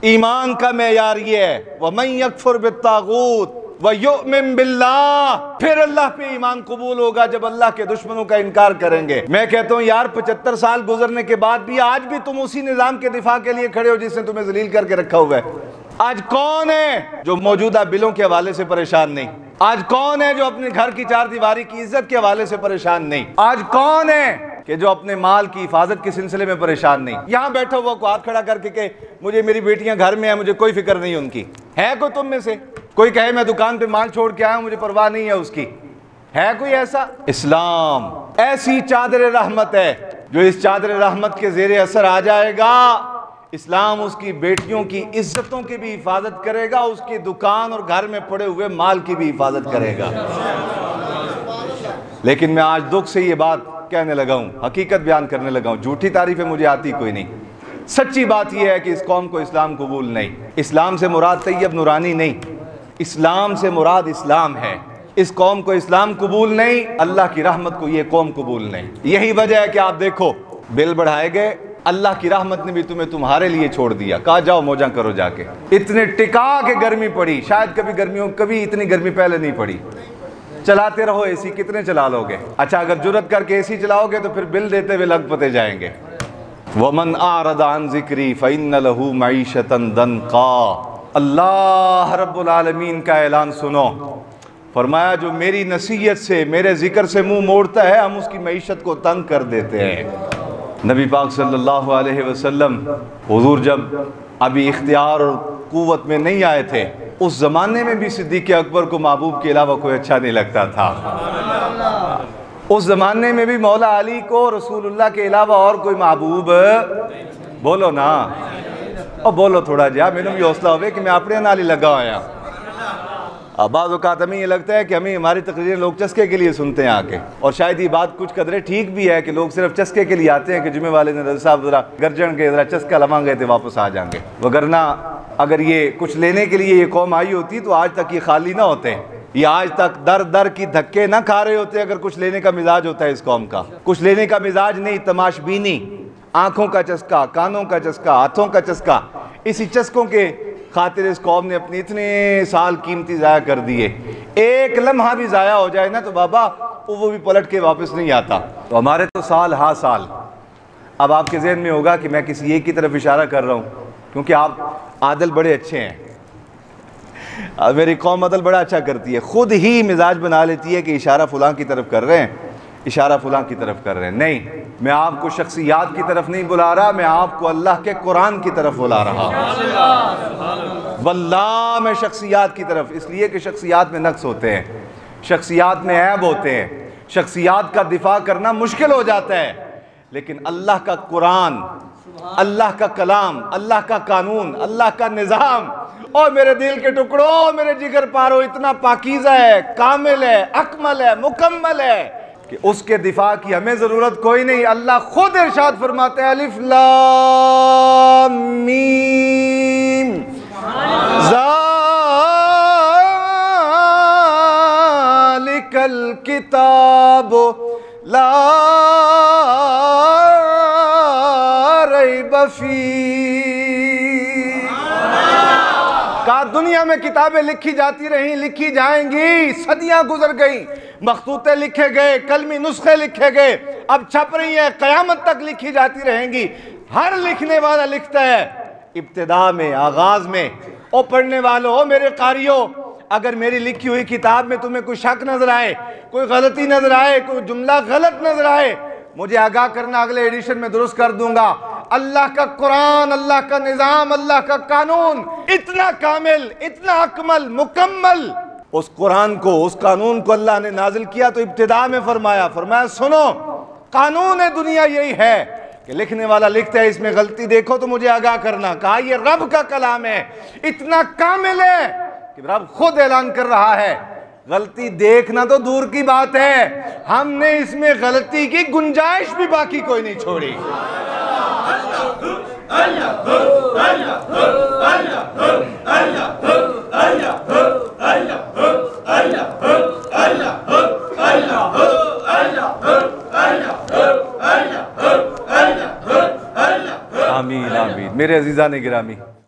ईमान का मेयार ये है, वमन यकफुर बित्तागूत व युमिन बिल्लाह, फिर अल्लाह पे ईमान कबूल होगा जब अल्लाह के दुश्मनों का इनकार करेंगे। मैं कहता हूँ यार 75 साल गुजरने के बाद भी आज भी तुम उसी निजाम के दिफा के लिए खड़े हो जिसने तुम्हें जलील करके रखा हुआ है। आज कौन है जो मौजूदा बिलों के हवाले से परेशान नहीं? आज कौन है जो अपने घर की चार दीवारी की इज्जत के हवाले से परेशान नहीं? आज कौन है कि जो अपने माल की हिफाजत के सिलसिले में परेशान नहीं? यहाँ बैठा हुआ को हाथ खड़ा करके के मुझे मेरी बेटियां घर में है, मुझे कोई फिक्र नहीं उनकी है? कोई तुम में से कोई कहे मैं दुकान पे माल छोड़ के आया, मुझे परवाह नहीं है उसकी? है कोई ऐसा? इस्लाम ऐसी चादर रहमत है जो इस चादर रहमत के जेरे असर आ जाएगा, इस्लाम उसकी बेटियों की इज्जतों की भी हिफाजत करेगा, उसकी दुकान और घर में पड़े हुए माल की भी हिफाजत करेगा। लेकिन मैं आज दुख से ये बात कहने लगा हूँ, हकीकत बयान करने लगा हूँ। झूठी तारीफें मुझे आती कोई नहीं। सच्ची बात यह है कि इस कौम को इस्लाम कबूल नहीं। इस्लाम से मुराद तैयब नूरानी नहीं, इस्लाम से मुराद इस्लाम है। इस कौम को इस्लाम कबूल नहीं, अल्लाह की रहमत को ये कौम कबूल नहीं। यही वजह है कि आप देखो बिल बढ़ाए गए, अल्लाह की रहमत ने भी तुम्हें तुम्हारे लिए छोड़ दिया, कहा जाओ मौजा करो जाके। इतने टिका के गर्मी पड़ी, शायद कभी इतनी गर्मी पहले नहीं पड़ी। चलाते रहो एसी, कितने चला लोगे? अच्छा अगर जुर्रत करके एसी चलाओगे तो फिर बिल देते हुए लग पते जाएंगे। वमन आरद अन ज़िक्री फ़इन्न लहू मईशतन दनका। अल्लाह रब्बुल आलमीन का ऐलान सुनो, फरमाया जो मेरी नसीहत से, मेरे जिक्र से मुंह मोड़ता है, हम उसकी मईशत को तंग कर देते हैं। नबी पाक सल्लल्लाहु अलैहि वसल्लम हुजूर जब अभी इख्तियार और कुव्वत में नहीं आए थे, उस ज़माने में भी सिद्दीक़ अकबर को महबूब के अलावा कोई अच्छा नहीं लगता था। उस ज़माने में भी मौला अली को रसूलुल्लाह के अलावा और कोई महबूब, बोलो ना और बोलो थोड़ा जा, मैंने भी हौसला हो कि मैं अपने नाल ही लगा आया। अब बाज़ औक़ात हमें ये लगता है कि हमें हमारी तकरीरें लोग चस्के के लिए सुनते हैं आके, और शायद ये बात कुछ कदरे ठीक भी है कि लोग सिर्फ चस्के के लिए आते हैं कि जुमे वाले ने साहब ज़रा गर्जन के ज़रा चस्का लवाएंगे तो वापस आ जाएंगे। वगरना अगर ये कुछ लेने के लिए ये कौम आई होती तो आज तक ये खाली ना होते, ये आज तक दर दर की धक्के ना खा रहे होते। अगर कुछ लेने का मिजाज होता है इस कौम का, कुछ लेने का मिजाज नहीं, तमाशबीनी, आँखों का चस्का, कानों का चस्का, हाथों का चस्का। इसी चस्कों के खातिर इस कौम ने अपने इतने साल कीमती ज़ाया कर दिए। एक लम्हा भी ज़ाया हो जाए ना तो बाबा वो भी पलट के वापस नहीं आता। तो हमारे तो साल हाँ साल। अब आपके जहन में होगा कि मैं किसी एक की तरफ इशारा कर रहा हूँ क्योंकि आप आदल बड़े अच्छे हैं। मेरी कौम अदल बड़ा अच्छा करती है, खुद ही मिजाज बना लेती है कि इशारा फुलां की तरफ कर रहे हैं, इशारा फुलां की तरफ कर रहे हैं। नहीं, मैं आपको शख्सियात की तरफ नहीं बुला रहा, मैं आपको अल्लाह के कुरान की तरफ बुला रहा हूँ। वल्लाह मैं शख्सियात की तरफ, इसलिए कि शख्सियात में नक्स होते हैं, शख्सियात में ऐब होते हैं, शख्सियात का दिफा करना मुश्किल हो जाता है। लेकिन अल्लाह का कुरान, अल्लाह का कलाम, अल्लाह का कानून, अल्लाह का निज़ाम, और मेरे दिल के टुकड़ों, मेरे जिगर पारो, इतना पाकीज़ा है, कामिल है, अकमल है, मुकम्मल है कि उसके दिफा की हमें ज़रूरत कोई नहीं। अल्लाह खुद इरशाद फरमाते हैं, अलिफ लाम मीम ज़ालिकल किताब ला रैब फीह। कहा दुनिया में किताबें लिखी जाती रहीं, लिखी जाएंगी, सदियां गुजर गई, मखतूते लिखे गए, कलमी नुस्खे लिखे गए, अब छप रही है, क़यामत तक लिखी जाती रहेंगी। हर लिखने वाला लिखता है इब्तिदा में, आगाज में। ओ पढ़ने वालों, ओ मेरे कारियों, अगर मेरी लिखी हुई किताब में तुम्हें कोई शक नजर आए, कोई गलती नजर आए, कोई जुमला गलत नजर आए, मुझे आगाह करना, अगले एडिशन में दुरुस्त कर दूंगा। अल्लाह का कुरान, अल्लाह का निज़ाम, अल्लाह का कानून इतना कामिल, इतना अकमल, मुकम्मल, उस कुरान को, उस कानून को अल्लाह ने नाजिल किया तो इब्तिदा में फरमाया सुनो, कानून है दुनिया यही है कि लिखने वाला लिखता है, इसमें गलती देखो तो मुझे आगाह करना। कहा ये रब का कलाम है, इतना कामिल है कि रब खुद ऐलान कर रहा है, गलती देखना तो दूर की बात है, हमने इसमें गलती की गुंजाइश भी बाकी कोई नहीं छोड़ी। आमीन आमीन। मेरे अजीज़ान गिरामी,